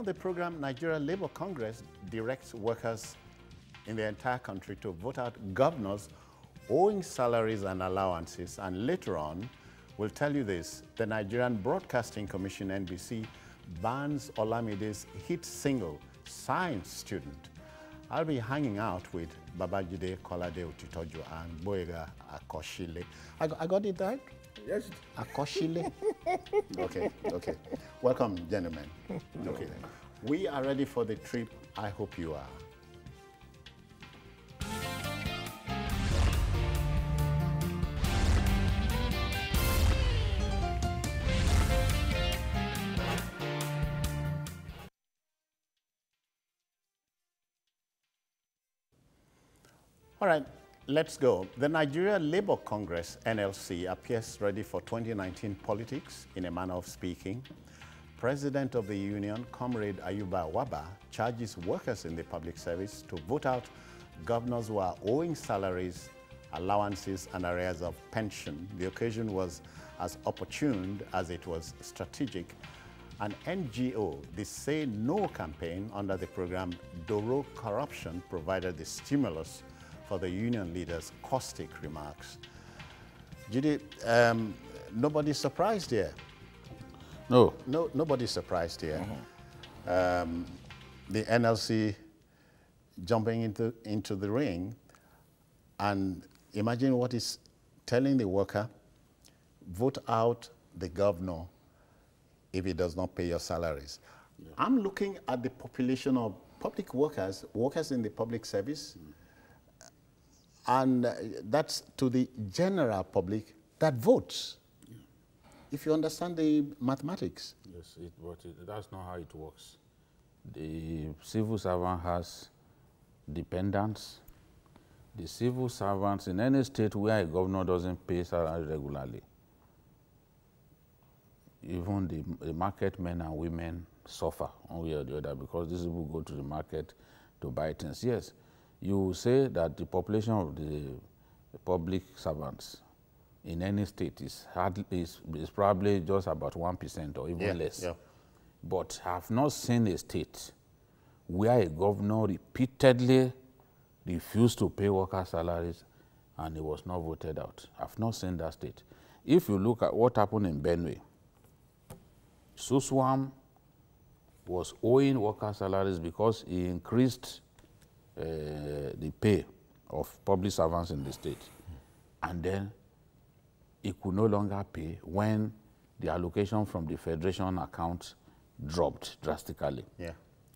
The program Nigeria Labour Congress directs workers in the entire country to vote out governors owing salaries and allowances, and later on we'll tell you this: the Nigerian Broadcasting Commission (NBC) bans Olamide's hit single Science Student. I'll be hanging out with Babajide Kolade Otitoju and Boyega Akoshile. I got it right? Yes. Akoshile? Okay. Welcome, gentlemen. Okay. We are ready for the trip. I hope you are. All right, let's go. The Nigeria Labour Congress, NLC, appears ready for 2019 politics, in a manner of speaking. President of the union, Comrade Ayuba Waba, charges workers in the public service to vote out governors who are owing salaries, allowances, and arrears of pension. The occasion was as opportune as it was strategic. An NGO, the Say No campaign under the program Doro Corruption, provided the stimulus for the union leaders' caustic remarks. Judy, nobody's surprised here. No. Nobody's surprised here. The NLC jumping into the ring, and imagine what is telling the worker: vote out the governor if he does not pay your salaries. Yeah. I'm looking at the population of public workers in the public service, and that's to the general public that votes. Yeah. If you understand the mathematics. Yes, but that's not how it works. The civil servant has dependents. The civil servants in any state where a governor doesn't pay salary regularly, even the market men and women suffer one way or the other, because these people go to the market to buy things. Yes, you say that the population of the public servants in any state is probably just about 1% or even less. Yeah. But I have not seen a state where a governor repeatedly refused to pay workers' salaries and he was not voted out. I've not seen that state. If you look at what happened in Benue, Suswam was owing workers' salaries because he increased the pay of public servants in the state. And then he could no longer pay when the allocation from the federation account dropped drastically. Yeah.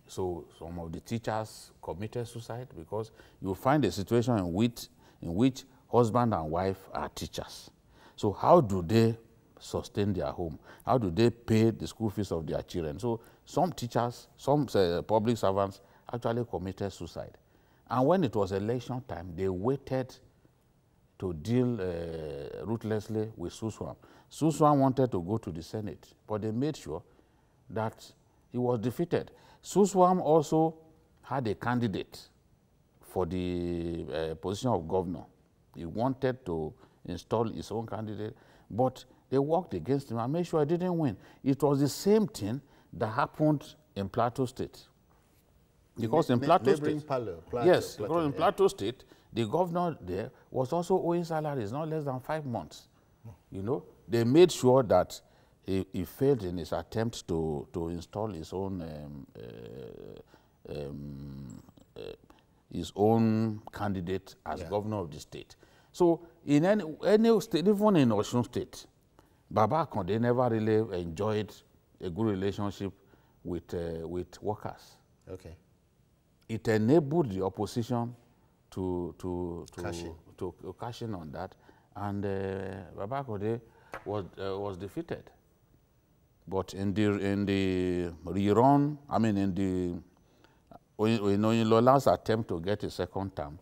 So some of the teachers committed suicide, because you find a situation in which husband and wife are teachers. So how do they sustain their home? How do they pay the school fees of their children? So some teachers, some public servants actually committed suicide. And when it was election time, they waited to deal ruthlessly with Suswam. Suswam wanted to go to the Senate, but they made sure that he was defeated. Suswam also had a candidate for the position of governor. He wanted to install his own candidate, but they worked against him and made sure he didn't win. It was the same thing that happened in Plateau State. Because in Plateau State, because in Plateau State, the governor there was also owing salaries, not less than 5 months. You know, they made sure that he failed in his attempt to install his own candidate as governor of the state. So in any state, even in Osun State, Baba Konde never really enjoyed a good relationship with workers. Okay. It enabled the opposition to cash in on that, and Baba Konde was defeated. But in the rerun, I mean, in Lola's attempt to get a second term,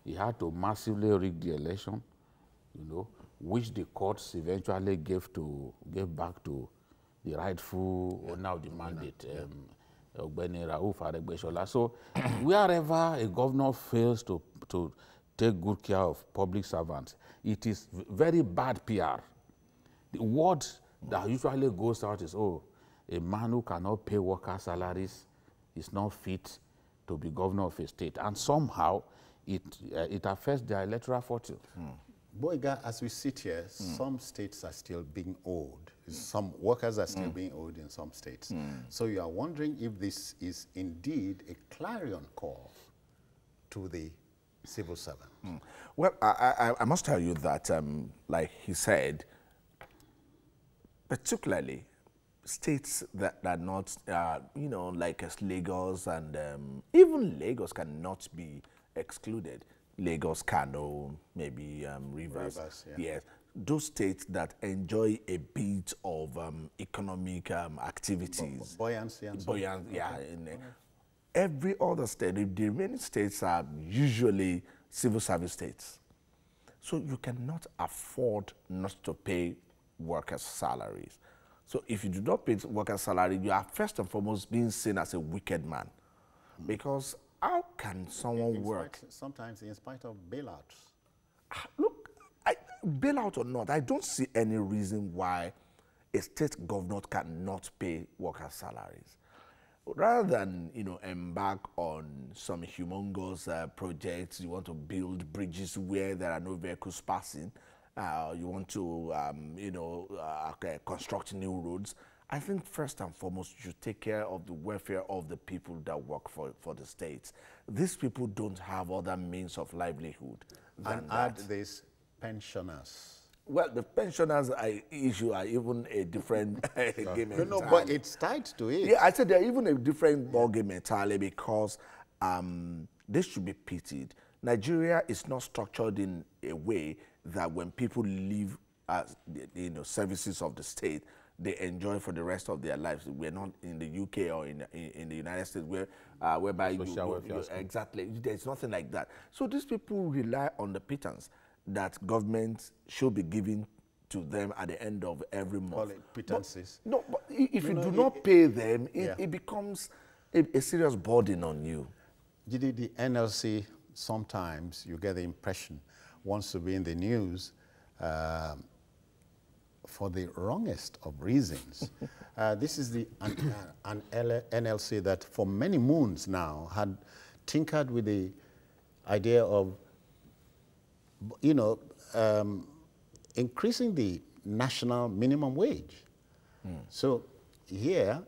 he had to massively rig the election, you know, which the courts eventually gave back to the rightful owner of the mandate, So wherever a governor fails to take good care of public servants, it is very bad PR. The word that usually goes out is, oh, a man who cannot pay worker salaries is not fit to be governor of a state. And somehow, it affects their electoral fortune. Boyga, as we sit here, some states are still being owed. Some workers are still being owed in some states. So you are wondering if this is indeed a clarion call to the civil servant. Well, I must tell you that, like he said, particularly states that are not, you know, like as Lagos, and even Lagos cannot be excluded. Lagos, Kano, maybe Rivers. Yes, those states that enjoy a bit of economic activities. Buoyancy and so Buoyancy, yeah. Every other state, the remaining states are usually civil service states. So you cannot afford not to pay workers' salaries. So if you do not pay workers' salary, you are first and foremost being seen as a wicked man. Because how can someone work? Sometimes in spite of bailouts. Look, bailout or not, I don't see any reason why a state governor cannot pay workers' salaries. Rather than, you know, embark on some humongous projects, you want to build bridges where there are no vehicles passing, you want to, you know, construct new roads. I think first and foremost, you should take care of the welfare of the people that work for the states. These people don't have other means of livelihood than And that. add these pensioners. Well, the pensioners issue are even a different game entirely. No, but it's tied to it. Yeah, I said they're even a different ballgame entirely, because they should be pitied. Nigeria is not structured in a way that when people leave you know, services of the state, they enjoy for the rest of their lives. We're not in the UK or in the United States where whereby you exactly, there's nothing like that. So these people rely on the pittance that government should be giving to them at the end of every month. Call it pittances. But if you do not pay them, it becomes a serious burden on you. The NLC, sometimes you get the impression, wants to be in the news for the wrongest of reasons. This is an NLC that for many moons now had tinkered with the idea of, you know, increasing the national minimum wage. So here,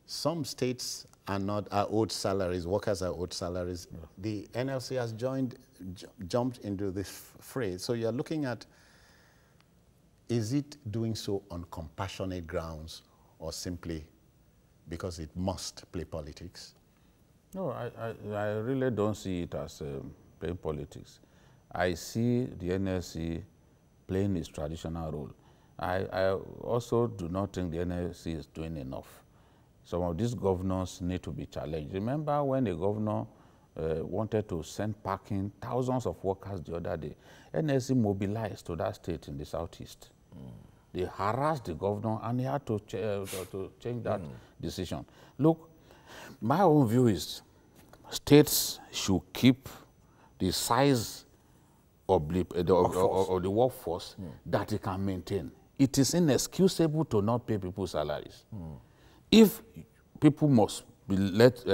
some states are owed salaries, workers are owed salaries. The NLC has jumped into this fray. So you're looking at, is it doing so on compassionate grounds or simply because it must play politics? No, I really don't see it as playing politics. I see the NLC playing its traditional role. I also do not think the NLC is doing enough. Some of these governors need to be challenged. Remember when the governor wanted to send packing thousands of workers the other day, NLC mobilized to that state in the southeast. They harassed the governor and he had to change that decision. Look, my own view is states should keep the size of the workforce that it can maintain. It is inexcusable to not pay people's salaries. If people must be let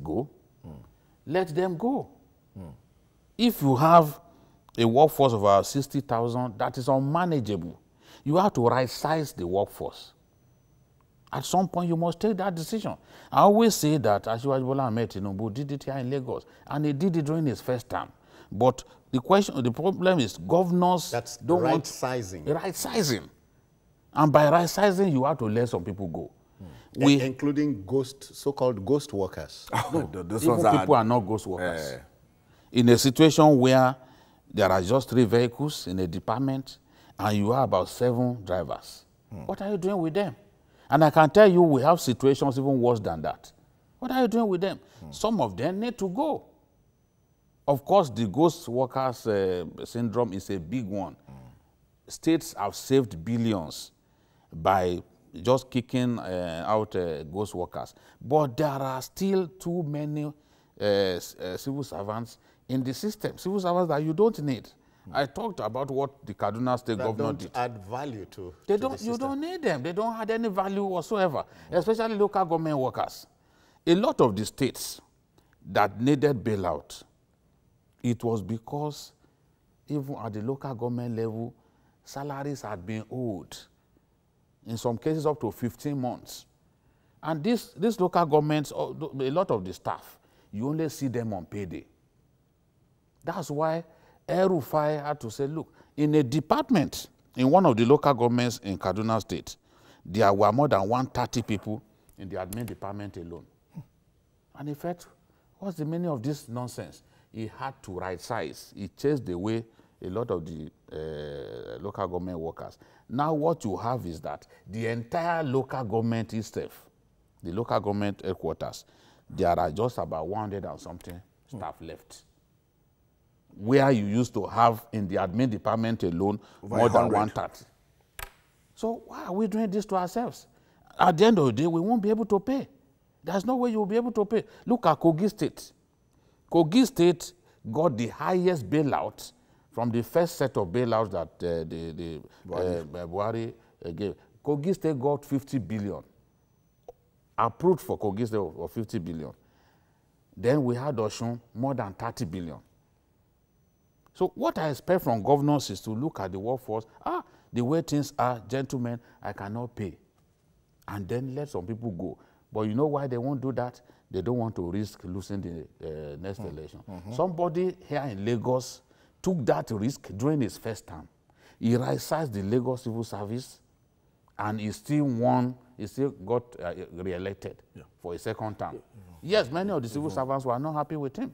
go, let them go. If you have a workforce of about 60,000, that is unmanageable. You have to right-size the workforce. At some point, you must take that decision. I always say that Asiwaju Bola Ahmed Tinubu did it here in Lagos, and he did it during his first term. But the problem is governors don't want right-sizing. Right-sizing. And by right-sizing, you have to let some people go. Including so-called ghost workers. No, people are not ghost workers. In a situation where there are just 3 vehicles in a department, and you have about 7 drivers, what are you doing with them? And I can tell you we have situations even worse than that. What are you doing with them? Some of them need to go. Of course, the ghost workers syndrome is a big one. States have saved billions by just kicking out ghost workers. But there are still too many civil servants in the system, civil servants that you don't need. I talked about what the Kaduna State governor did. Add value to They to don't. the system. You don't need them. They don't add any value whatsoever, especially local government workers. A lot of the states that needed bailout, it was because even at the local government level, salaries had been owed, in some cases up to 15 months. And these local governments, a lot of the staff, you only see them on payday. That's why El-Rufai had to say, look, in a department, in one of the local governments in Kaduna State, there were more than 130 people in the admin department alone. And in fact, what's the meaning of this nonsense? He had to right size. He chased away a lot of the local government workers. Now what you have is that the entire local government itself, the local government headquarters, there are just about 100 and something staff left. Where you used to have in the admin department alone more than 130. So why are we doing this to ourselves? At the end of the day, we won't be able to pay. There's no way you'll be able to pay. Look at Kogi State. Kogi State got the highest bailout from the first set of bailouts that Buhari gave. Kogi State got 50 billion. Approved for Kogi State of 50 billion. Then we had Osun, more than 30 billion. So what I expect from governors is to look at the workforce. The way things are, gentlemen, I cannot pay. And then let some people go. But you know why they won't do that? They don't want to risk losing the next election. Somebody here in Lagos took that risk during his first term. He right-sized the Lagos Civil Service, and he still won. He still got re-elected for a second term. Yes, many of the civil servants were not happy with him,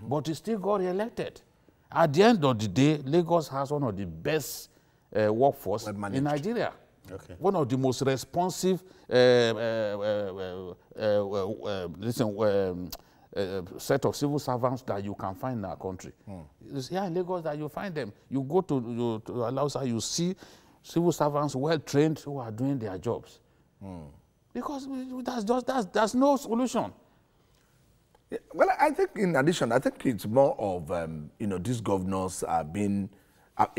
but he still got re-elected. At the end of the day, Lagos has one of the best workforce in Nigeria. Okay. One of the most responsive set of civil servants that you can find in our country. It's here in Lagos that you find them. You go to Alausa, you see civil servants well-trained who are doing their jobs. Because that's no solution. Yeah, well, I think in addition, I think it's more of, these governors are being,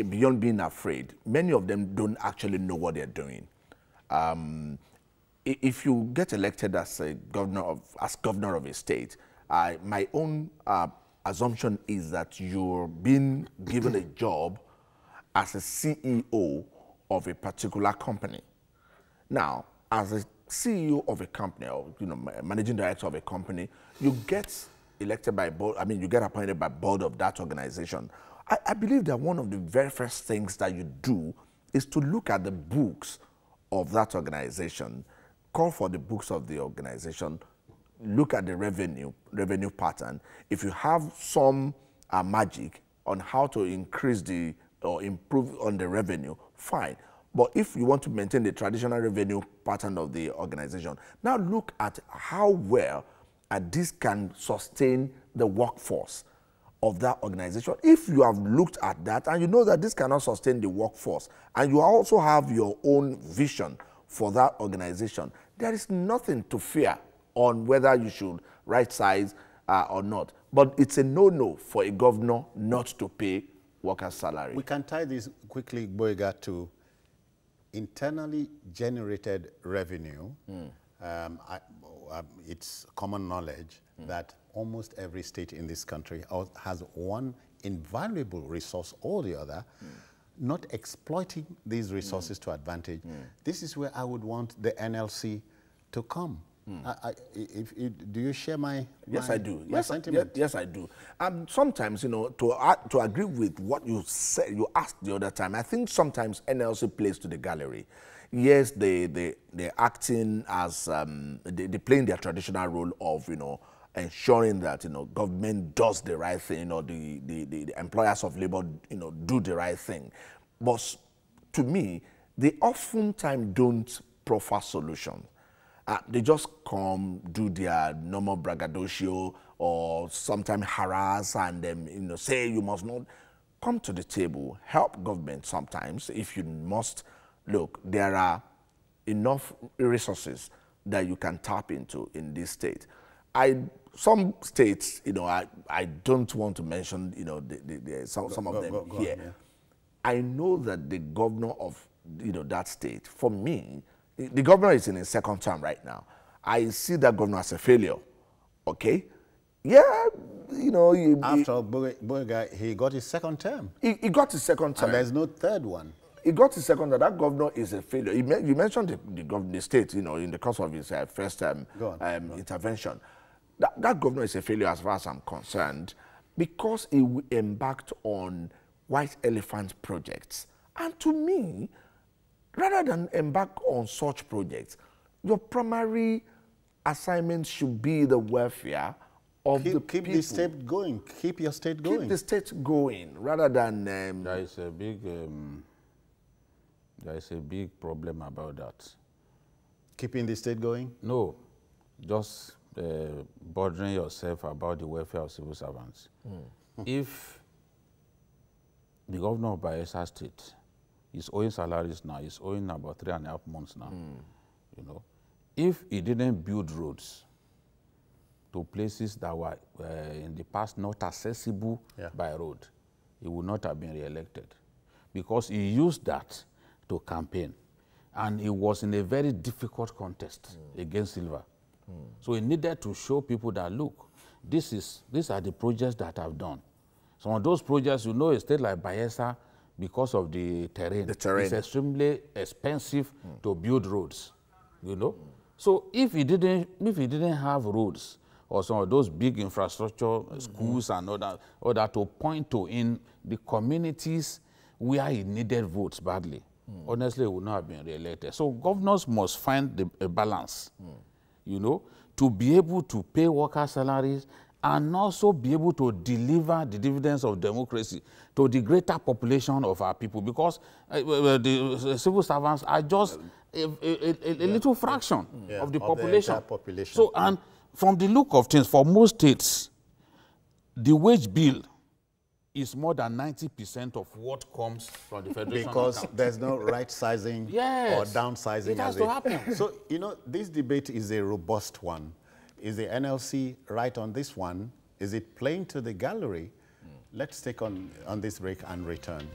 beyond being afraid, many of them don't actually know what they're doing. If you get elected as a governor of a state, my own assumption is that you're being given a job as a CEO of a particular company. Now, as a CEO of a company, or managing director of a company, you get elected by board. I mean, you get appointed by board of that organization. I believe that one of the very first things that you do is to look at the books of that organization, call for the books of the organization, look at the revenue pattern. If you have some magic on how to increase or improve on the revenue, fine. But if you want to maintain the traditional revenue pattern of the organization, now look at how well this can sustain the workforce of that organization. If you have looked at that and you know that this cannot sustain the workforce, and you also have your own vision for that organization, there is nothing to fear on whether you should right size or not. But it's a no-no for a governor not to pay workers' salary. We can tie this quickly, Boyega, to internally generated revenue. It's common knowledge that almost every state in this country has one invaluable resource or the other, not exploiting these resources to advantage. This is where I would want the NLC to come. Do you share my I do. sentiment? Yes, I do. Sometimes, to agree with what you said, you asked the other time, I think sometimes NLC plays to the gallery. Yes, they're acting as, they're playing their traditional role of, ensuring that, government does the right thing, or the employers of labor, do the right thing. But to me, they oftentimes don't proffer solutions. They just come, do their normal braggadocio, or sometimes harass and say you must not come to the table, help government sometimes if you must. Look, there are enough resources that you can tap into in this state. some states, I don't want to mention, some of them here. On, yeah. I know that the governor of, that state, for me, the governor is in his second term right now. I see that governor as a failure, okay? Yeah, After Boyega, he got his second term. He got his second term. And there's no third one. He got his second term. That governor is a failure. You mentioned the state, in the course of his first intervention. That governor is a failure as far as I'm concerned, because he embarked on white elephant projects. And to me, rather than embark on such projects, your primary assignment should be the welfare of the people. Keep the state going. Keep your state going. Keep the state going, rather than... There is a big problem about that. Keeping the state going? No, just bothering yourself about the welfare of civil servants. If the governor of Bayelsa State is owing salaries now, he's owing about 3.5 months now, if he didn't build roads to places that were in the past not accessible by road, he would not have been re-elected, because he used that to campaign, and he was in a very difficult contest against Silva. So he needed to show people that, look, these are the projects that I've done. Some of those projects, a state like Bayelsa, because of the terrain, it's extremely expensive to build roads, So if he didn't have roads or some of those big infrastructure, schools and all that to point to in the communities where he needed votes badly, honestly, he would not have been re-elected. So governors must find a balance, to be able to pay worker salaries and also be able to deliver the dividends of democracy to the greater population of our people, because the civil servants are just a little fraction of the population. So, and from the look of things, for most states, the wage bill is more than 90% of what comes from the federation because account. There's no right sizing or downsizing. It has to happen. So, this debate is a robust one. Is the NLC right on this one? Is it playing to the gallery? Let's take on this break and return.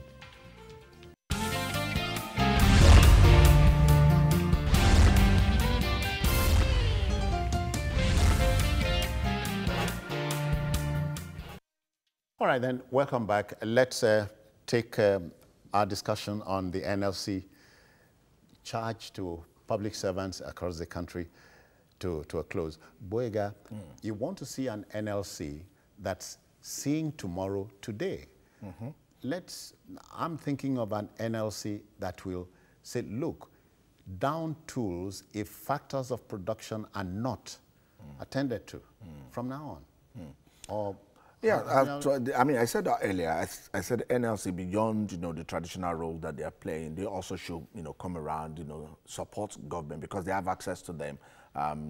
All right, then, welcome back. Let's take our discussion on the NLC charge to public servants across the country to a close. Boyega, you want to see an NLC that's seeing tomorrow today. I'm thinking of an NLC that will say, look, down tools if factors of production are not attended to from now on. Or I said that earlier. I said NLC, beyond the traditional role that they are playing, they also should come around, support government, because they have access to them.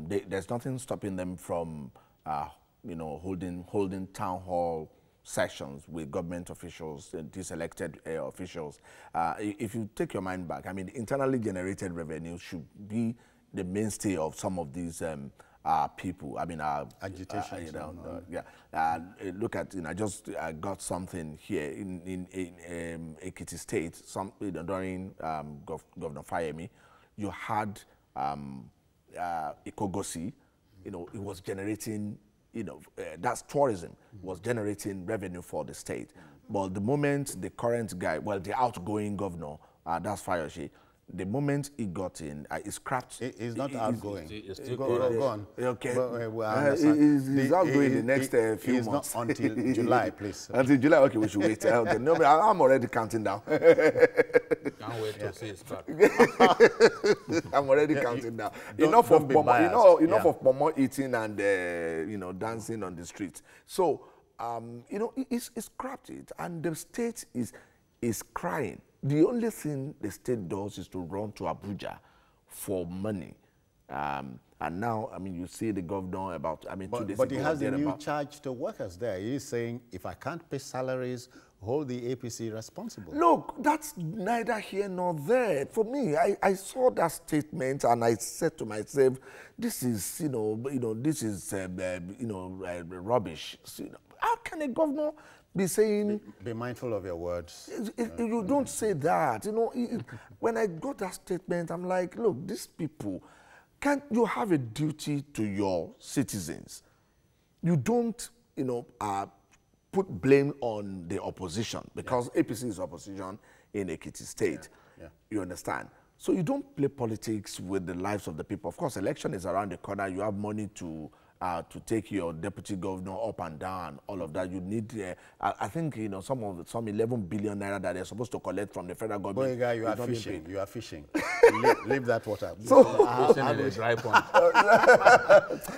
There's nothing stopping them from holding town hall sessions with government officials, these elected officials. If you take your mind back, internally generated revenue should be the mainstay of some of these people. Agitation. Look at, I just got something here in Ekiti State. During Governor Fayemi, you had Ikogosi. It was generating. That's tourism, was generating revenue for the state. But the moment the current guy, the outgoing governor, that's Fayose, the moment he got in, he scrapped. He's not outgoing. It's still go on. Okay. He's outgoing the next few months. Not until July, please. Until July, okay, we should wait. Okay. No, I'm already counting down. Can't wait to see his track. I'm already counting down. Enough of pomo eating and dancing on the streets. So it's scrapped it, and the state is crying. The only thing the state does is to run to Abuja for money. And now, I mean, you see the governor about, I mean, 2 days But ago, he has a new about charge to workers there. He's saying, if I can't pay salaries, hold the APC responsible. Look, that's neither here nor there. For me, I saw that statement and I said to myself, this is, this is, rubbish. So, how can a governor be saying... Be mindful of your words. You don't say that. When I got that statement, I'm like, look, these people, can't you have a duty to your citizens? You don't, put blame on the opposition because APC is opposition in Ekiti State. Yeah. You understand? So you don't play politics with the lives of the people. Of course, election is around the corner. You have money to take your deputy governor up and down, all of that. You need, I think, some 11 billion naira that they're supposed to collect from the federal government. Boy, guy, you are fishing. You are fishing. leave that water. So, dry point.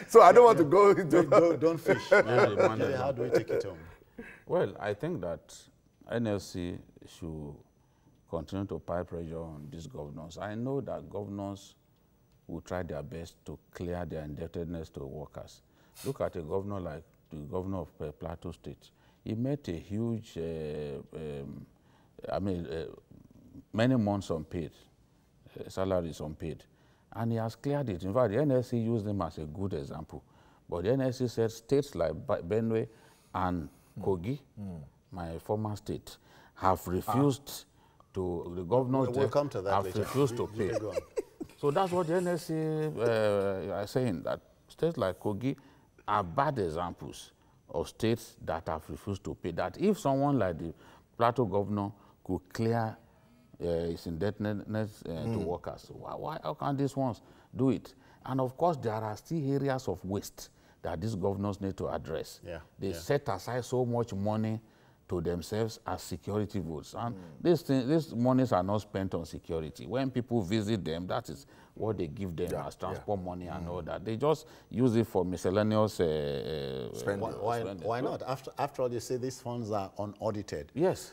So I don't want to go into... Don't fish. How do we take it home? Well, I think that NLC should continue to apply pressure on these governors. I know that governors will try their best to clear their indebtedness to workers. Look at a governor like the governor of Plateau State. He met a huge, many months unpaid, salaries unpaid, and he has cleared it. In fact, the NLC used him as a good example. But the NLC said states like Benue and Kogi, my former state, have refused to, the governors we'll come to that have later. refused to pay. So that's what the NLC are saying, that states like Kogi are bad examples of states that have refused to pay. That if someone like the Plateau governor could clear his indebtedness to workers, how can these ones do it? And of course, there are still areas of waste that these governors need to address. Yeah. They set aside so much money to themselves as security votes. And these monies are not spent on security. When people visit them, that is what they give them as transport money and all that. They just use it for miscellaneous spending. Why not? After all, they say these funds are unaudited. Yes.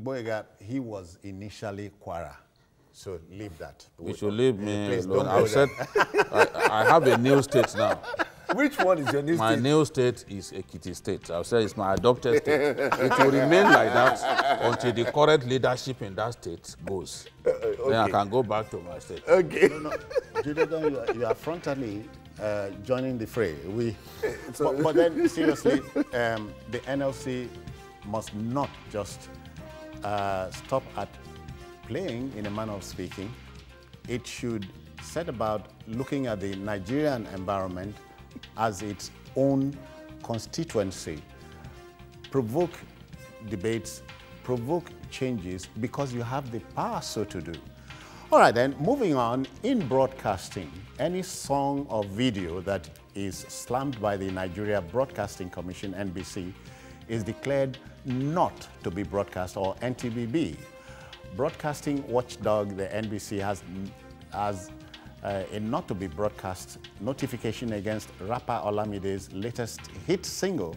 Boyega, he was initially Kwara. So leave that. You should leave me alone. I've said I have a new state now. Which one is your new My state? new state is Ekiti State. I'll say it's my adopted state. It will remain like that until the current leadership in that state goes. Then I can go back to my state. Okay. No. Jude, you are frontally joining the fray. But then, seriously, the NLC must not just stop at playing, in a manner of speaking. It should set about looking at the Nigerian environment as its own constituency, provoke debates, provoke changes, because you have the power so to do. All right, then, moving on, in broadcasting, any song or video that is slammed by the Nigeria Broadcasting Commission, NBC, is declared not to be broadcast, or NTBB. Broadcasting watchdog, the NBC, has a not to be broadcast notification against rapper Olamide's latest hit single,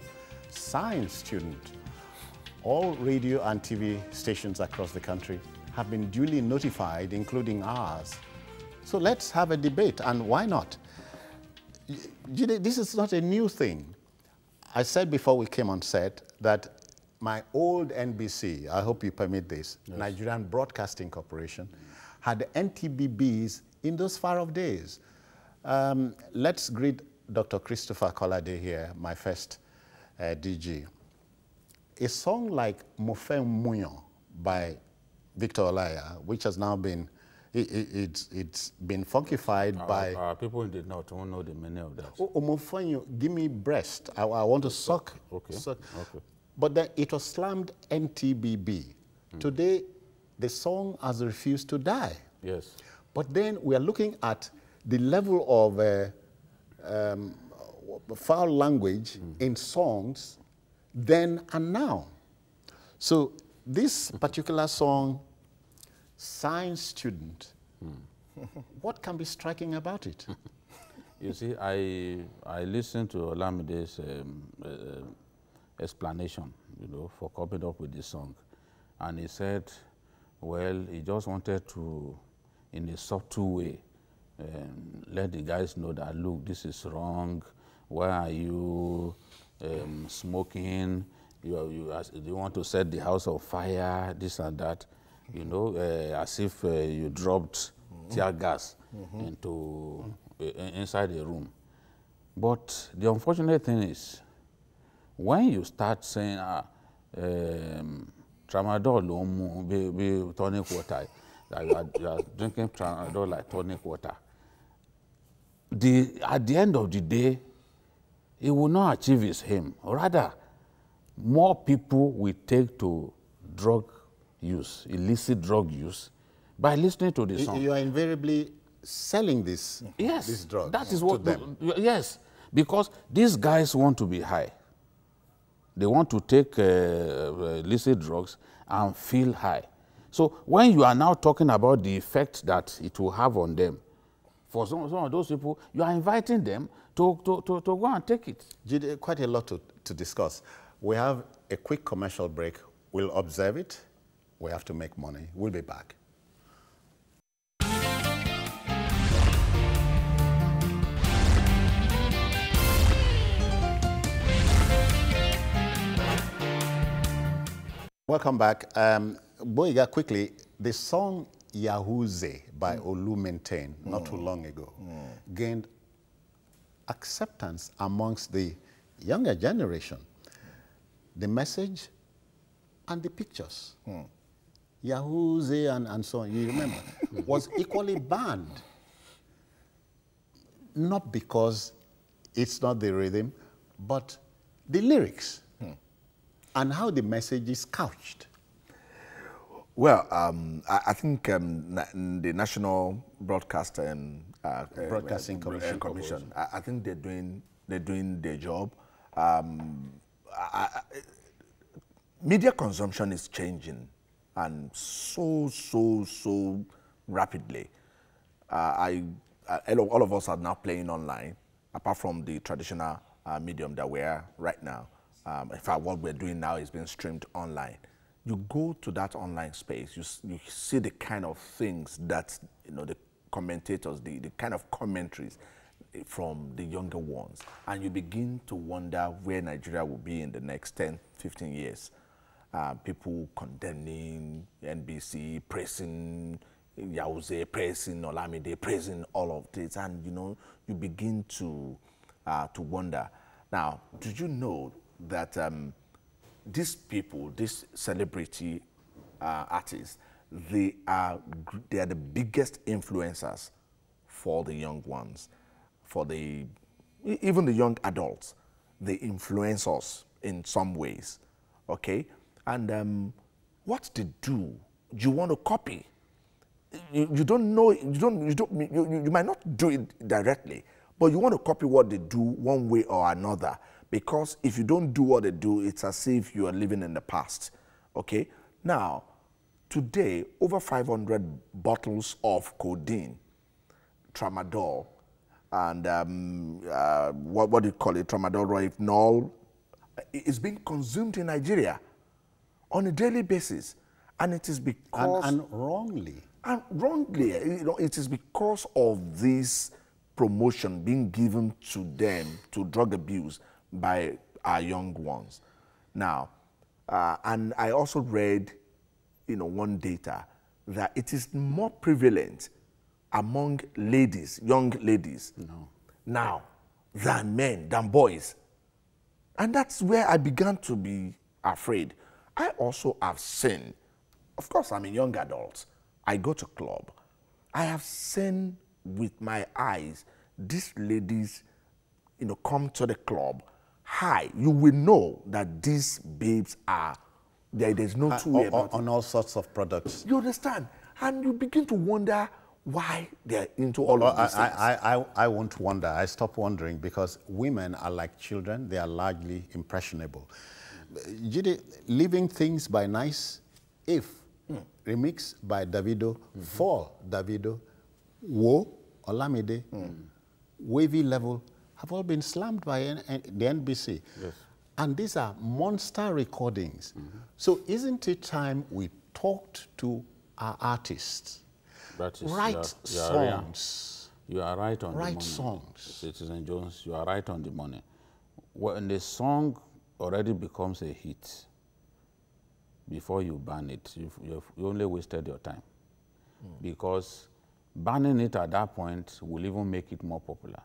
Science Student. All radio and TV stations across the country have been duly notified, including ours. So let's have a debate, and why not? This is not a new thing. I said before we came on set that my old NBC, I hope you permit this, yes, Nigerian Broadcasting Corporation, had NTBBs in those far-off days. Let's greet Dr. Christopher Kolade here, my first DG. A song like Mofe Muyon by Victor Olaya, which has now been, it's been funkified by... people in the north won't know the meaning of that. Mofe, give me breast. I want to suck. Okay. Suck. Okay. But then it was slammed NTBB. Today, the song has refused to die. Yes. But then we are looking at the level of foul language in songs then and now. So this particular song, Science Student, what can be striking about it? You see, I listened to Olamide's explanation, for coming up with this song. And he said, well, he just wanted to, in a subtle way, let the guys know that, look, this is wrong. Why are you smoking? You want to set the house on fire, this and that, you know, as if you dropped tear gas into inside the room. But the unfortunate thing is, when you start saying, tramadol, be tonic water, you are drinking tramadol like tonic water, at the end of the day, it will not achieve its aim. Rather, more people will take to drug use, illicit drug use, by listening to the song. You are invariably selling this, this drug that is what to them. Yes, because these guys want to be high. They want to take illicit drugs and feel high. So when you are now talking about the effect that it will have on them, for some of those people, you are inviting them to go and take it. Jide, quite a lot to discuss. We have a quick commercial break. We'll observe it. We have to make money. We'll be back. Welcome back. Boyga, quickly, the song Yahuze by Olu Maintain, not too long ago, gained acceptance amongst the younger generation. The message and the pictures, Yahuze and so on, you remember, was equally banned. Not because it's not the rhythm, but the lyrics and how the message is couched. Well, I think the National Broadcasting Commission, I think they're doing their job. Media consumption is changing, and so rapidly. All of us are now playing online, apart from the traditional medium that we are right now. In fact, what we're doing now is being streamed online. You go to that online space, you see the kind of things that, you know, the commentators, the kind of commentaries from the younger ones, and you begin to wonder where Nigeria will be in the next 10, 15 years. People condemning NBC, praising Yahuze, praising Olamide, praising all of this, and you know, you begin to wonder. Now, did you know that these people, these celebrity artists, they are the biggest influencers for the young ones, for even the young adults. They influence us in some ways, okay? And what they do, you want to copy. You don't know, you might not do it directly, but you want to copy what they do one way or another. Because if you don't do what they do, it's as if you are living in the past, okay? Now, today, over 500 bottles of codeine, tramadol, and what do you call it, tramadol, rohypnol, is being consumed in Nigeria on a daily basis. And it is because... And wrongly. And wrongly, you know, it is because of this promotion being given to them, to drug abuse, by our young ones. Now, and I also read, you know, one data that it is more prevalent among ladies, young ladies, now than men, than boys. And that's where I began to be afraid. I also have seen, of course, I'm a young adult. I go to club. I have seen with my eyes these ladies, you know, come to the club. Hi, you will know that these babes are, there's no two way about it. On all sorts of products. You understand? And you begin to wonder why they're into all of these things. I won't wonder. I stop wondering because women are like children. They are largely impressionable. Jide, Leaving Things by Nice, If, remix by Davido, for Davido, Wo, Olamide, Wavy Level, have all been slammed by the NBC. Yes. And these are monster recordings. So isn't it time we talked to our artists? Write songs. You are right on the money. Write songs. Citizen Jones, you are right on the money. When the song already becomes a hit, before you ban it, you only wasted your time. Because banning it at that point will even make it more popular.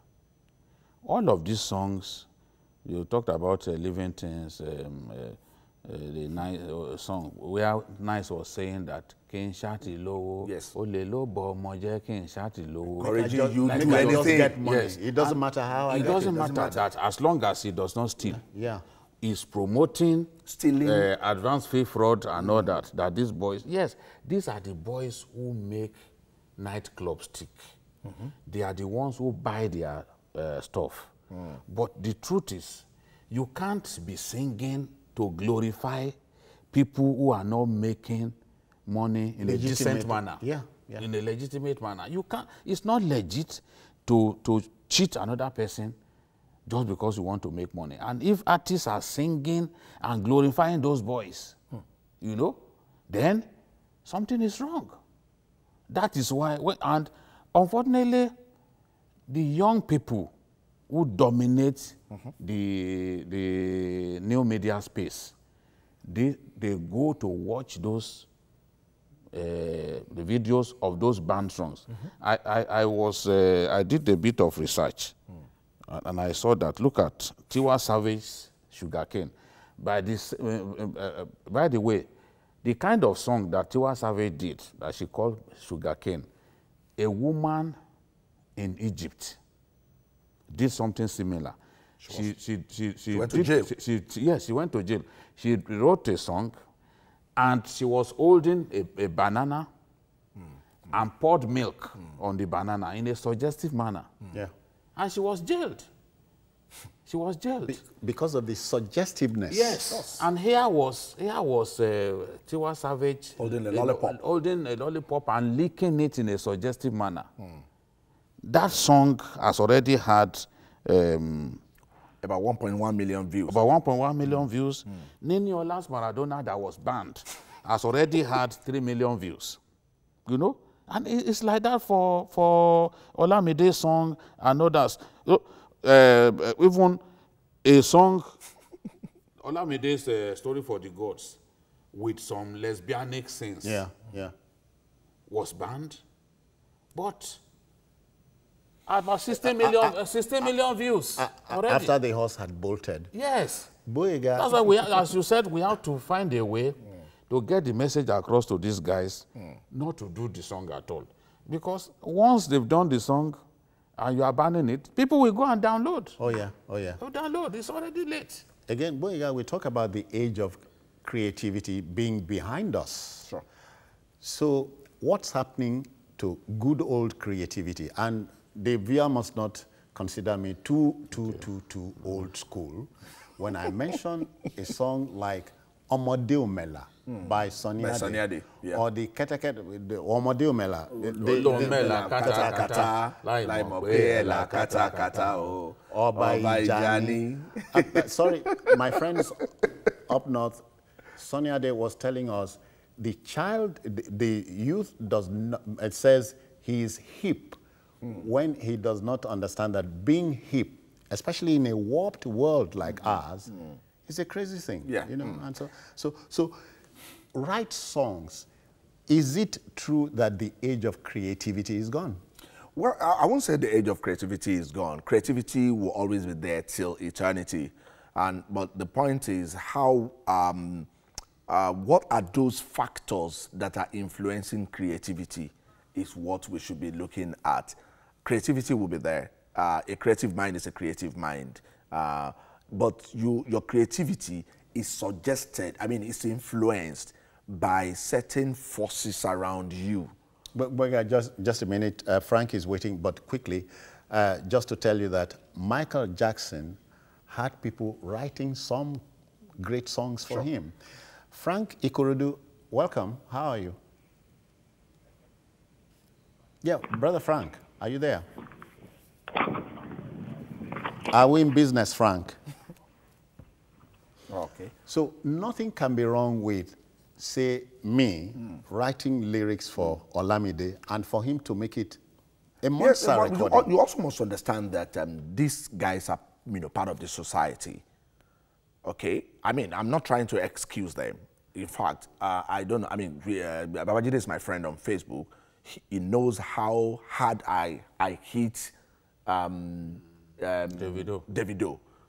All of these songs, you talked about Living Things, the nice song where Nice was saying that King Shati Lowo, Yes. Ole Lobo Moje King Shati Lowo. Encouraging you Like to do I just anything. get money. Yes. It doesn't matter how I It get doesn't matter that as long as he does not steal. Yeah. He's promoting Stealing. advanced fee fraud and all that these boys, yes, these are the boys who make nightclubs tick. They are the ones who buy their stuff. But the truth is, you can't be singing to glorify people who are not making money in a decent manner. Yeah, yeah. In a legitimate manner. You can't, it's not legit to cheat another person just because you want to make money. And if artists are singing and glorifying those boys, you know, then something is wrong. That is why, and unfortunately, the young people who dominate the new media space, they go to watch those the videos of those banned songs. I did a bit of research, and I saw that. Look at Tiwa Savage's Sugarcane. By the way, the kind of song that Tiwa Savage did, that she called Sugarcane, a woman in Egypt did something similar. She went to jail. Yes, she went to jail. She wrote a song, and she was holding a banana and poured milk on the banana in a suggestive manner. Yeah. And she was jailed. She was jailed. Because of the suggestiveness. Yes. And here was Tiwa Savage Holding a lollipop. Holding a lollipop and licking it in a suggestive manner. That song has already had About 1.1 million views. about 1.1 million views. Nini Ola's Maradona, that was banned, has already had 3 million views. You know? And it's like that for Olamide's song and others. Even a song, Olamide's Story for the Gods, with some lesbianic scenes, Yeah, yeah. was banned. But about 60 million views already. After the horse had bolted. Yes. Boyega. That's why, we, as you said, we have to find a way to get the message across to these guys, not to do the song at all. Because once they've done the song and you are banning it, people will go and download. Oh, yeah, oh, yeah. They'll download. It's already late. Again, Boyega, we talk about the age of creativity being behind us. Sure. So what's happening to good old creativity? And the viewer must not consider me too old school when I mention a song like Omode Omela by Sunny Ade, yeah. or the Ketekete, the Omode Omela, Omela, kata, kata, Lai Mope, La Kata Kata, oh. or by Ijani. Sorry, my friends up north, Sunny Ade was telling us the child, the youth does not, it says he is hip when he does not understand that being hip, especially in a warped world like ours, is a crazy thing. Yeah. You know, and so write songs. Is it true that the age of creativity is gone? Well, I won't say the age of creativity is gone. Creativity will always be there till eternity. But the point is how, what are those factors that are influencing creativity is what we should be looking at. Creativity will be there. A creative mind is a creative mind. But your creativity is suggested, I mean, it's influenced by certain forces around you. But just a minute, Frank is waiting, but quickly, just to tell you that Michael Jackson had people writing some great songs for him. Frank Ikorodu, welcome. How are you? Yeah, Brother Frank, are you there? Are we in business, Frank? Okay. So nothing can be wrong with, say, me writing lyrics for Olamide and for him to make it A monster recording. You also must understand that these guys are, part of the society. Okay? I mean, I'm not trying to excuse them. In fact, I don't know. I mean, Babajide is my friend on Facebook. He knows how hard I hit Davido.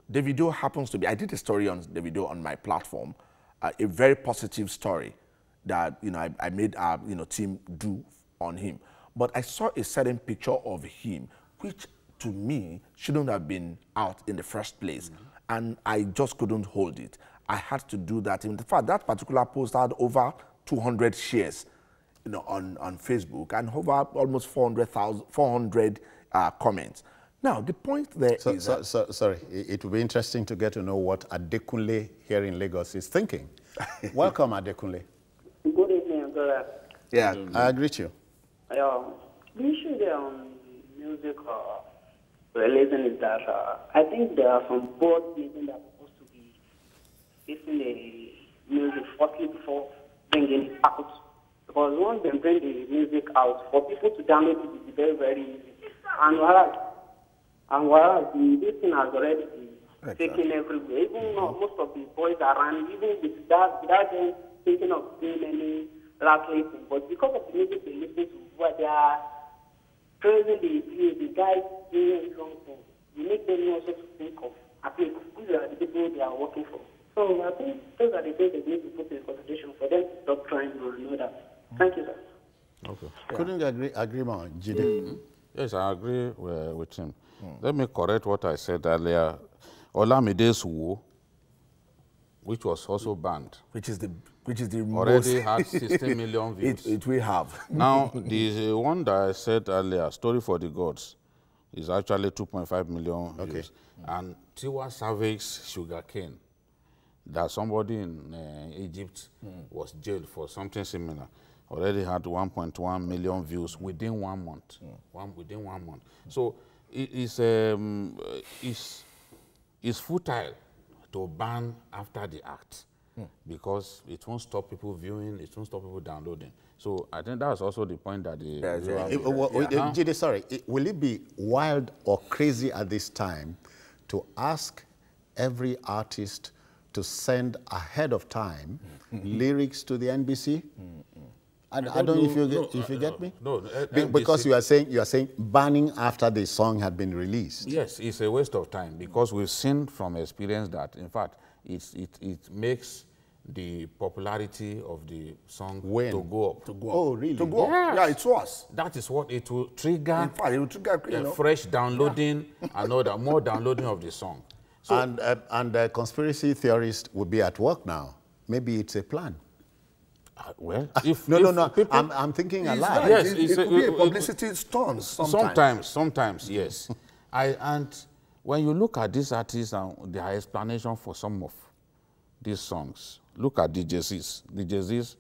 Davido happens to be, I did a story on Davido on my platform, a very positive story that, I made our, team do on him. But I saw a certain picture of him, which to me shouldn't have been out in the first place. And I just couldn't hold it. I had to do that. In fact, that particular post had over 200 shares, on Facebook, and over almost 400 comments. Now, the point there is... sorry, it will be interesting to get to know what Adekunle here in Lagos is thinking. Welcome, Adekunle. Good evening, brother. Yeah. I greet you. The issue there on music releasing is that I think there are some board meetings that are supposed to be facing the music firstly before bringing it out. Because once they bring the music out, for people to download it is very, very easy. And whereas this thing has already been taken everywhere, even most of the boys around, even without them thinking of doing any rap racing, but because of the music they listen to, what they are praising the guys doing wrong things, you make them also to think of, at least, these are the people they are working for. So I think those are the things they need to put in consideration for them to stop trying to know that. Thank you, sir. Okay. Couldn't you agree more, Jide? Yes, I agree with him. Let me correct what I said earlier. Olamide's Wo, which was also banned, which is the already had 16 million views. It will have. Now, the one that I said earlier, Story for the Gods, is actually 2.5 million views. And Tiwa Savage's Sugarcane, that somebody in Egypt was jailed for something similar, already had 1.1 million views within 1 month. Within 1 month. So it's futile to ban after the act because it won't stop people viewing, it won't stop people downloading. So I think that's also the point that the... Jide, sorry, will it be wild or crazy at this time to ask every artist to send ahead of time lyrics to the NBC? I don't know if you get me. No, because you are saying banning after the song had been released. Yes, it's a waste of time because we've seen from experience that, in fact, it makes the popularity of the song to go up. Oh, really? To go up. Yeah, it's worse. That is what it will trigger. In fact, it will trigger fresh downloading and more downloading of the song. So, and conspiracy theorists will be at work now. Maybe it's a plan. Well, I'm thinking aloud. Yes, it could be a publicity stunt sometimes, yes. And when you look at these artists and their explanation for some of these songs, look at DJ Z's. DJ Z's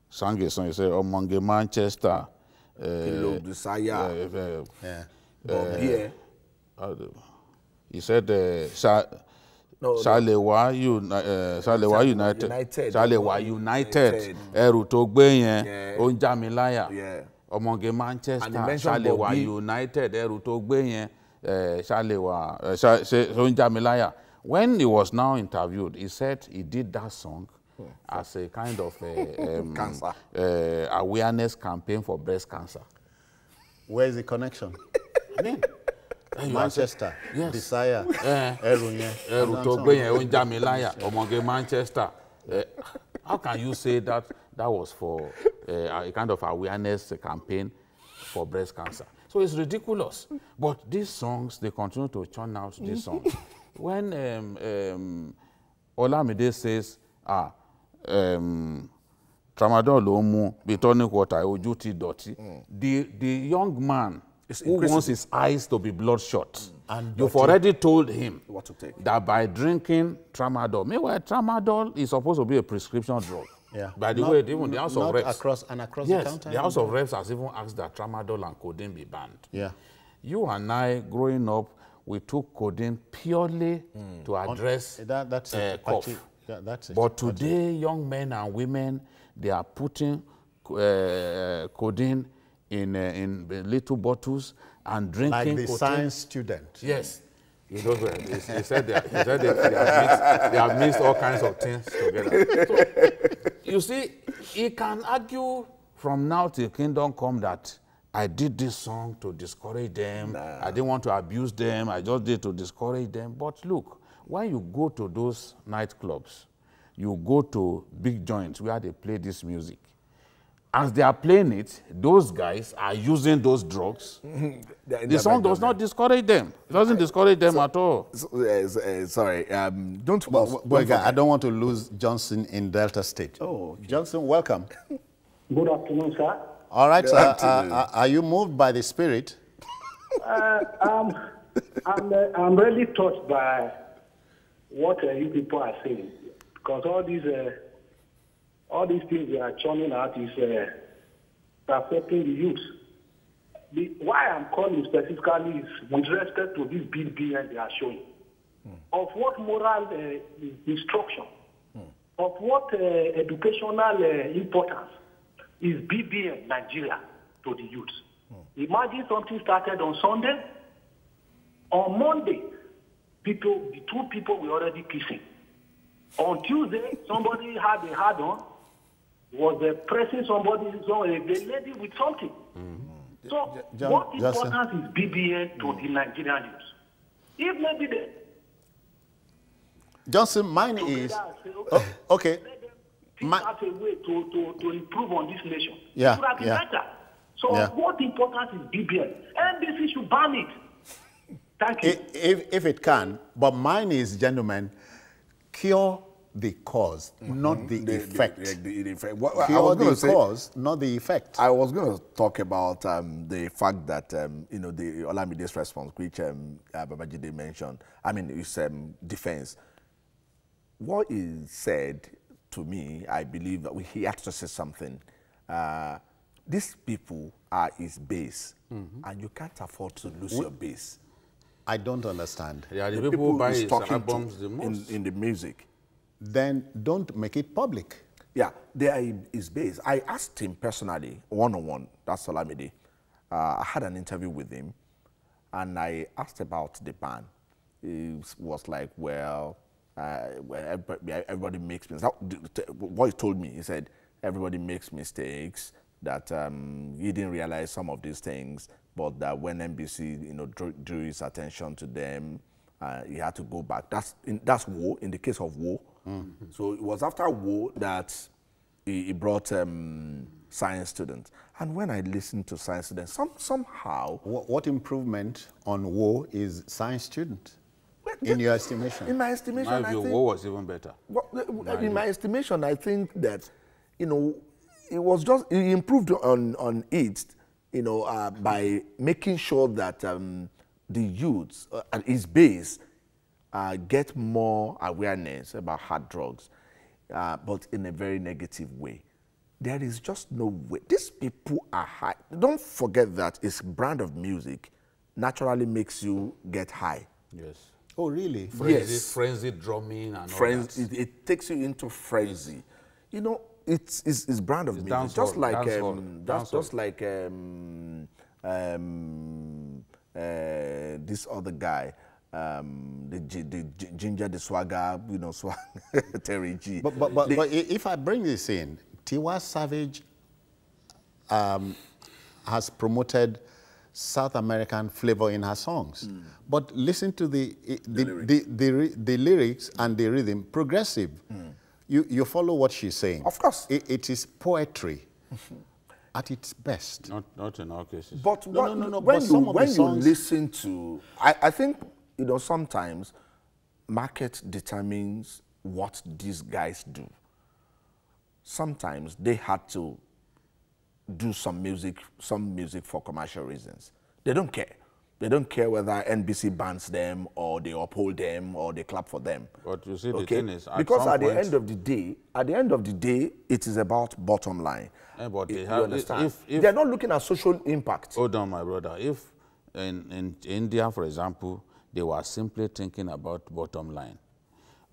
sang a song, he said, Omonge Manchester. He said, Shalewa United, Ẹrù tó gbé yẹn, ó ń já mi láyà. Ọmọge Manchester, Shalewa United, Ẹrù tó gbé yẹn, Shalewa, ó ń já mi láyà. When he was now interviewed, he said he did that song as a kind of awareness campaign for breast cancer. Where's the connection? I mean, Manchester, yes. Desire, Ẹrù tó gbé yẹn, ó ń já mi láyà, Ọmọge Manchester. How can you say that was for a kind of awareness campaign for breast cancer? So it's ridiculous. But these songs, they continue to churn out these songs. When Olamide says, Tramadol ló mú bí tonic water ojú ti dọ̀tí, the young man who wants his eyes to be bloodshot, and you've already told him what to take. That by drinking Tramadol, meanwhile Tramadol is supposed to be a prescription drug. Yeah. By the way, even the House of Reps, across the counter. The House of Reps has even asked that Tramadol and codeine be banned. Yeah. You and I, growing up, we took codeine purely to address cough. That's it. But today, young men and women, they are putting codeine in little bottles and drinking. Like the cocaine. science student. Yes. You know, he said they have mixed all kinds of things together. So, you see, he can argue from now till kingdom come that I did this song to discourage them. I didn't want to abuse them. I just did to discourage them. But look, when you go to those nightclubs, you go to big joints where they play this music. As they are playing it, those guys are using those drugs. The song does not discourage them. It doesn't discourage them at all. Sorry, don't I don't want to lose Johnson in Delta State. Oh, Johnson, welcome. Good afternoon, sir. All right, sir. Are you moved by the Spirit? I'm really touched by what you people are saying, because all these things they are churning out is affecting the youth. Why I'm calling specifically is with respect to this BBN they are showing. Of what moral instruction, of what educational importance is BBN Nigeria to the youth. Imagine something started on Sunday. On Monday, the two people were already kissing. On Tuesday, somebody had a hard-on, was pressing somebody, a lady with something. So, what importance is BBN to the Nigerian youth? If maybe they... Johnson, mine is... okay. That's a way to improve on this nation. Yeah, it should have been better. So, what importance is BBN? NBC should ban it. Thank you. If it can, but mine is, gentlemen, cure the cause, not the effect. Cure the cause, not the effect. I was going to talk about the fact that, the Olamide's response, which Babajide mentioned, I mean, it's defense. What he said to me, I believe that he had to say something. These people are his base, and you can't afford to lose your base. I don't understand. Yeah, the people who buy his albums the most. In the music. Then don't make it public. Yeah, they are his base. I asked him personally, one-on-one, that's Olamide. I had an interview with him, and I asked about the ban. He was like, well, everybody makes mistakes. What he told me, he said, everybody makes mistakes, that he didn't realize some of these things, but that when NBC, drew his attention to them, he had to go back. That's war, in the case of war. So it was after war that he brought science students. And when I listened to science students, somehow... What improvement on war is science student, in your estimation? In my estimation, I think... war was even better. In my estimation, I think that, it was just... He improved on it, by making sure that the youths at his base get more awareness about hard drugs, but in a very negative way. There is just no way. These people are high. Don't forget that his brand of music naturally makes you get high. Yes. Oh, really? Frenzy drumming and all that. It takes you into frenzy. It's his brand of music. Just like this other guy, the ginger, the swagger, Terry G. But if I bring this in, Tiwa Savage has promoted South American flavor in her songs. But listen to the lyrics and the rhythm, progressive. You follow what she's saying. Of course. It is poetry at its best. Not in all cases. But No. When But you listen to, I think, sometimes market determines what these guys do. Sometimes they had to do some music for commercial reasons. They don't care. They don't care whether NBC bans them or they uphold them or they clap for them. But you see, the thing is, because at the end of the day, it is about bottom line. Yeah, but you understand? If they're not looking at social impact. Hold on, my brother. If in India, for example, they were simply thinking about bottom line,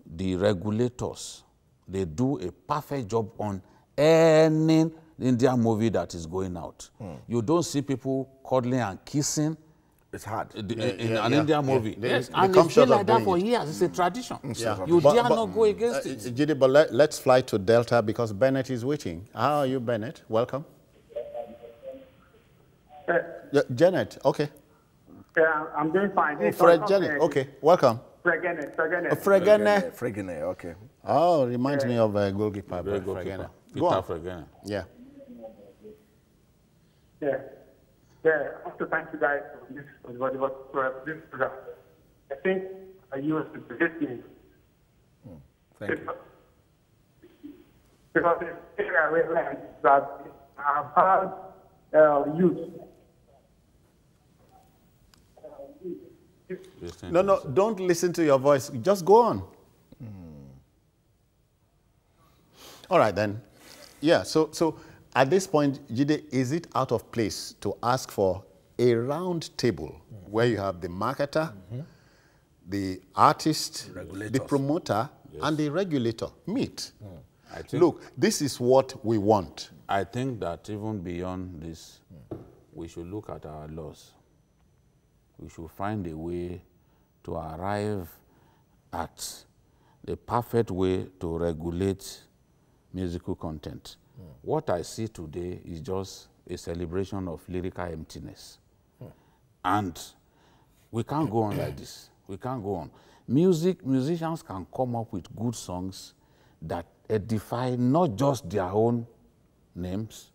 the regulators, they do a perfect job on any Indian movie that is going out. You don't see people cuddling and kissing It's hard. In an Indian movie. Yes, They and come it's been short of like that doing for it. years. It's a tradition. Yeah. You But- dare but- not go against it. Jide, but let's fly to Delta because Bennett is waiting. How are you, Bennett? Welcome. Yeah, Janet, okay. Yeah, I'm doing fine. Oh, Fred Janet, okay. Welcome. Fregene. Fregene. Fregene, okay. Oh, reminds me of a goalkeeper. Very Fregene. good keeper. Go on. Peter Fregene. Yeah. Yeah. Yeah, I have to thank you guys for this program. I think you was listening. Thank you. Because the area I realized that I've had youth. No, don't listen to your voice. Just go on. All right, then. Yeah, so at this point, Jide, is it out of place to ask for a round table where you have the marketer, the artist, the promoter, and the regulator meet? I think, Look, this is what we want. I think that even beyond this, we should look at our laws. We should find a way to arrive at the perfect way to regulate musical content. What I see today is just a celebration of lyrical emptiness. And we can't go on like this. We can't go on. Musicians can come up with good songs that edify not just their own names,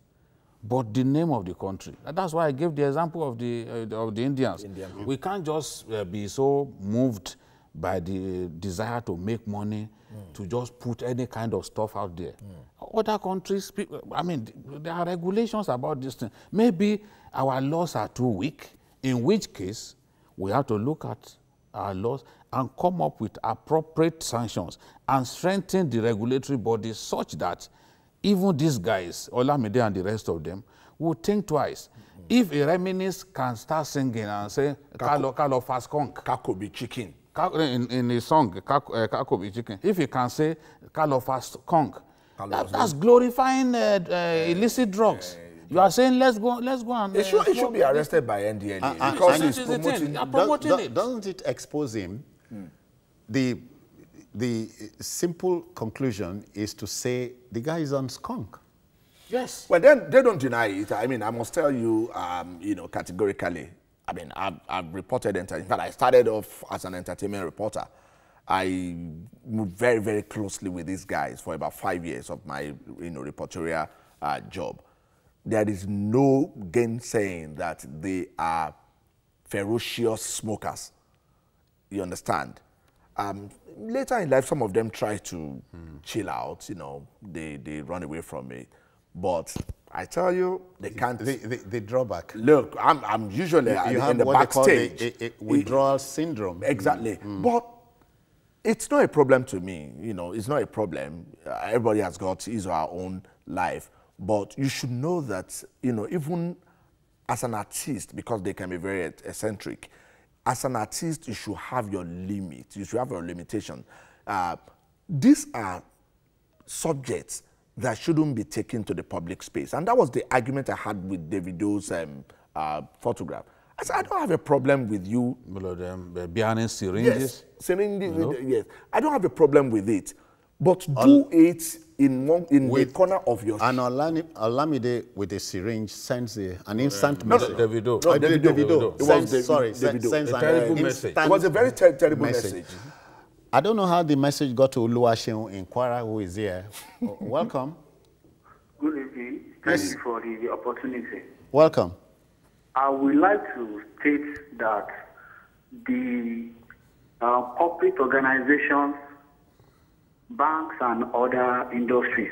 but the name of the country. And that's why I gave the example of the Indians. We can't just be so moved by the desire to make money to just put any kind of stuff out there. Other countries, I mean, there are regulations about this thing. Maybe our laws are too weak, in which case we have to look at our laws and come up with appropriate sanctions and strengthen the regulatory bodies such that even these guys, Olamide and the rest of them, will think twice. If a reminisce can start singing and say, Kalo fast conk. Kakobi chicken. In a song, Kakobi chicken. If he can say, Kalo fast conk, that's glorifying illicit drugs. You are saying, let's go and... It should be arrested by NDLA because he's promoting it. Doesn't it expose him? The simple conclusion is to say the guy is on skunk. Yes. Well, then they don't deny it. I mean, I must tell you, categorically. I mean, I've reported entertainment. In fact, I started off as an entertainment reporter. I moved very, very closely with these guys for about 5 years of my, reportorial job. There is no gainsaying that they are ferocious smokers. You understand? Later in life, some of them try to chill out. They run away from it. But I tell you, they can't. The drawback. Look, I'm usually you have in the what backstage. They call a withdrawal syndrome. Exactly. But it's not a problem to me. It's not a problem. Everybody has got his or her own life. But you should know that, even as an artist, because they can be very eccentric, as an artist, you should have your limit. You should have your limitation. These are subjects that shouldn't be taken to the public space. And that was the argument I had with Davido's photograph. I said, I don't have a problem with you. Behind syringes? Yes, syringes, yes. I don't have a problem with it. But do it in the corner of your... And Olamide with a syringe sends an instant No, message. Davido. No, Davido. It was Davido. Sends A an terrible message. instant It was a very terrible message. I don't know how the message got to Oluwaseun in Kwara, who is here. Welcome. Good evening. Thank you for the opportunity. Welcome. I would like to state that the public organizations, banks, and other industries,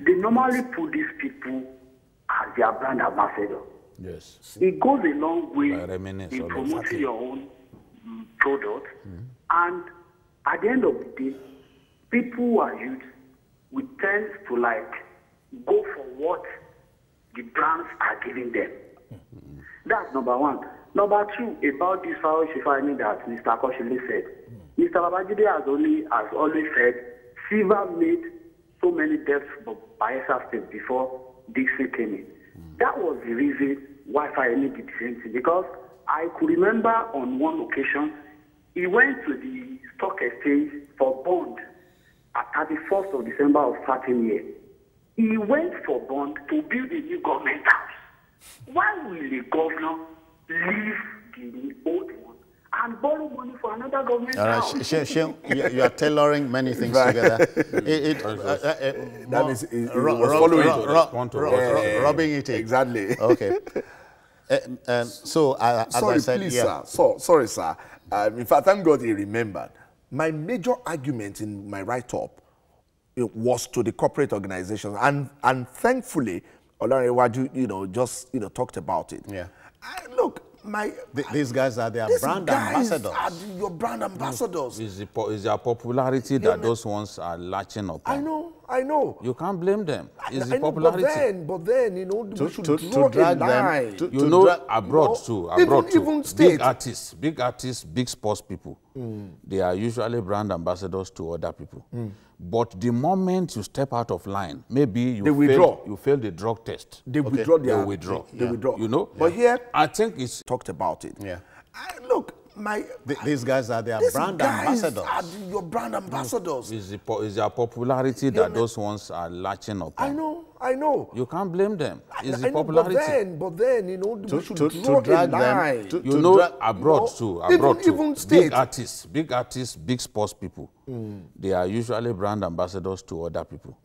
they normally put these people as their brand ambassador. Yes. It goes a long way reminisce in of promoting exactly. your own product. And at the end of the day, people who are youth, we tend to go for what the brands are giving them. That's number one. Number two, about this foul shifaning that Mr. Koshile said. Mr. Babajide has always said, Silver made so many deaths for Bayelsa State before Dixon came in. That was the reason why Fire did the same thing, because I could remember on one occasion, he went to the stock exchange for bond at 31st of December of 13 years. He went for bond to build a new government house. Why will the governor leave the old one and borrow money for another government house? Sheikh, you are tailoring many things together. That is following rubbing it in. Exactly. Okay. So, as sorry, I said, please, yeah. sir. Sorry, sir. In fact, thank God he remembered. My major argument in my write-up was to the corporate organizations, and thankfully, Olarewaju, just talked about it. Yeah. Look, these guys are their brand ambassadors. Are your brand ambassadors. It's their popularity that those ones are latching upon. I know. You can't blame them. It's the popularity. But then, we should draw drag a line. Them, abroad too. Even big artists, big sports people, they are usually brand ambassadors to other people. But the moment you step out of line, maybe you fail the drug test. They withdraw. They withdraw. They withdraw. But here, I think it's talked about it. Yeah. Look, these guys are their brand ambassadors. Are your brand ambassadors. It's their popularity that those ones are latching upon. I know. You can't blame them. It's the popularity. But then, we should draw drag a line. Them, abroad too. Even big artists, big sports people, they are usually brand ambassadors to other people.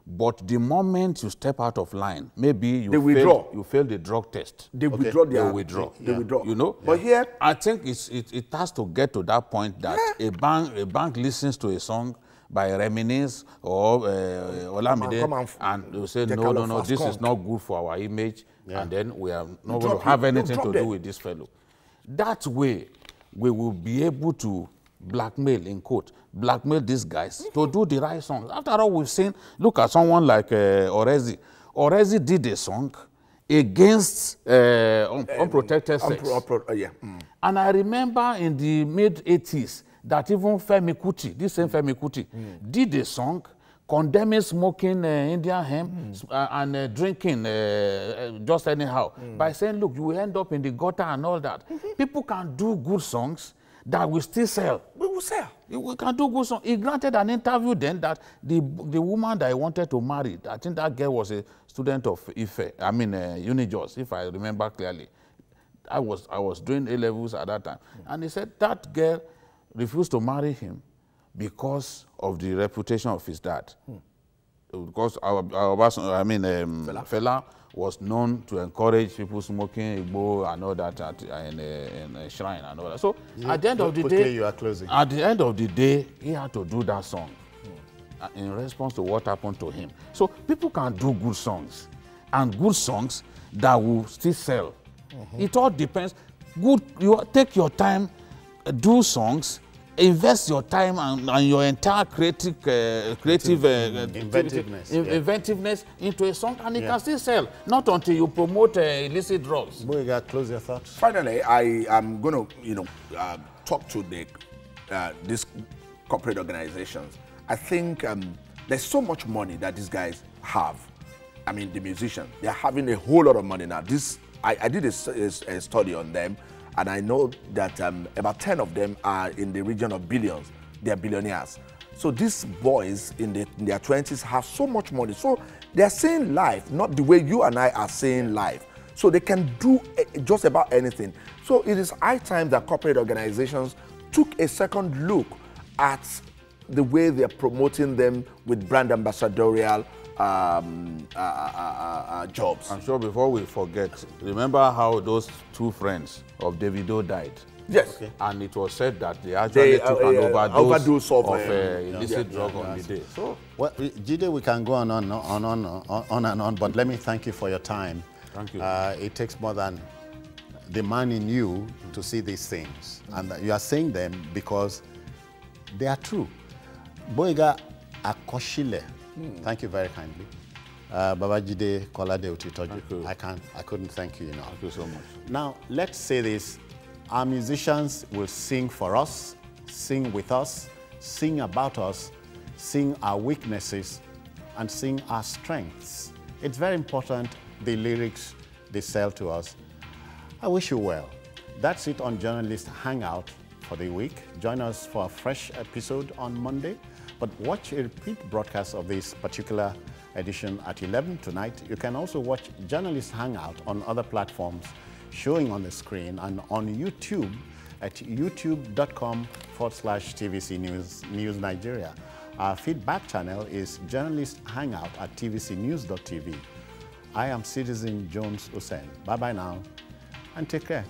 But the moment you step out of line, maybe you fail the drug test. They withdraw. They withdraw. They withdraw. But here, I think it has to get to that point that a bank listens to a song by Reminisce or Olamide, and they will say, no, this is not good for our image, and then we are not going to have anything to do with this fellow. That way, we will be able to blackmail these guys to do the right songs. After all, we've seen, look at someone like Orezi. Orezi did a song against unprotected sex. And I remember in the mid-80s, that even Femi Kuti, this same Femi Kuti, did a song condemning smoking Indian hemp and drinking just anyhow by saying, look, you will end up in the gutter and all that. People can do good songs that will still sell. We will sell. We can do good songs. He granted an interview then that the woman that he wanted to marry, I think that girl was a student of Unijos, if I remember clearly. I was doing A-levels at that time. And he said that girl refused to marry him because of the reputation of his dad. Because Fela was known to encourage people smoking Igbo and all that in a shrine and all that. So at the end of the day, you are closing. At the end of the day, he had to do that song in response to what happened to him. So people can do good songs, and good songs that will still sell. It all depends. You take your time, do songs, invest your time and your entire creative inventiveness into a song, and it can still sell. Not until you promote illicit drugs. Boyega, close your thoughts. Finally, I am going to, talk to these corporate organizations. I think there's so much money that these guys have. I mean, the musicians, they're having a whole lot of money now. I did a study on them, and I know that about 10 of them are in the region of billions. They're billionaires. So these boys in their 20s have so much money. So they're seeing life, not the way you and I are seeing life. So they can do just about anything. So it is high time that corporate organizations took a second look at the way they're promoting them with brand ambassadorial jobs. I'm sure before we forget, remember how those two friends of Davido died? Yes. Okay. And it was said that they actually took an overdose of illicit drug on the day. So, well, Jide, we can go on and on, but let me thank you for your time. Thank you. It takes more than the man in you to see these things. And you are saying them because they are true. Boyega Akoshile. Thank you very kindly. Babajide Kolade Utitoju. I couldn't thank you enough. Thank you so much. Now, let's say this. Our musicians will sing for us, sing with us, sing about us, sing our weaknesses, and sing our strengths. It's very important, the lyrics they sell to us. I wish you well. That's it on Journalist Hangout for the week. Join us for a fresh episode on Monday, but watch a repeat broadcast of this particular edition at 11 tonight. You can also watch Journalist Hangout on other platforms showing on the screen and on YouTube at youtube.com/TVC News Nigeria. Our feedback channel is Journalist Hangout at tvcnews.tv. I am Citizen Jones Hussein. Bye-bye now and take care.